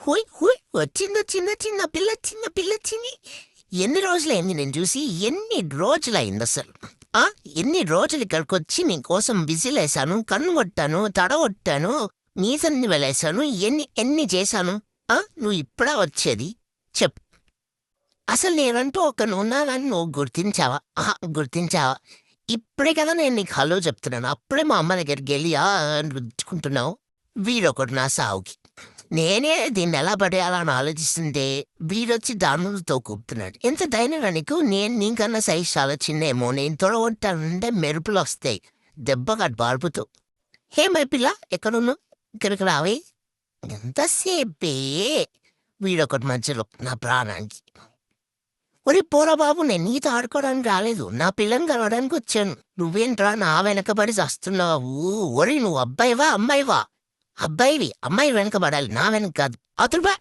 హుయ్ హుయ్ వచ్చింది. ఎన్ని రోజులైంది నేను చూసి? ఎన్ని రోజులైంది అసలు? ఎన్ని రోజులు ఇక్కడికొచ్చి నీకోసం విజిలేశాను, కన్ను కొట్టాను, తడగొట్టాను, మీసన్ని వెలేశాను, ఎన్ని ఎన్ని చేశాను? నువ్వు ఇప్పుడా వచ్చేది? చెప్పు. అసలు నేనంటూ ఒకనున్నానని నువ్వు గుర్తించావా? గుర్తించావా? ఇప్పుడే కదా నేను నీకు హలో చెప్తున్నాను. అప్పుడే మా అమ్మ దగ్గరికెళ్ళి అని రుద్దుకుంటున్నావు. వీడొకడు నా సావుకి. నేనే దీన్నెలా పడేయాలని ఆలోచిస్తుంటే వీడొచ్చి దాని ముందు తోకూపుతున్నాడు. ఎంత ధైర్యంరా నీకు? నేను నీకన్నా సైజ్ చాలా చిన్నేమో. నేను తొడగొట్టానంటే మెరుపులొస్తాయి. దెబ్బకు అటు బారుపుతావు. హే మై పిల్ల, ఎక్కడున్నావు? ఇక్కడికి రావే. ఎంతసేపే వీడొకటి మధ్యలో నా ప్రాణానికి. ఒరే పోరా బాబు, నేను నీతో ఆడుకోవడానికి రాలేదు. నా పిల్లని కలవడానికి వచ్చాను. నువ్వేంట్రా నా వెనకబడి చస్తున్నావు? ఒరే నువ్వు అబ్బాయివా అమ్మాయివా? అబ్బాయివి. అమ్మాయి వెనకబడాలి, నా వెనక కాదు. అతులు బా.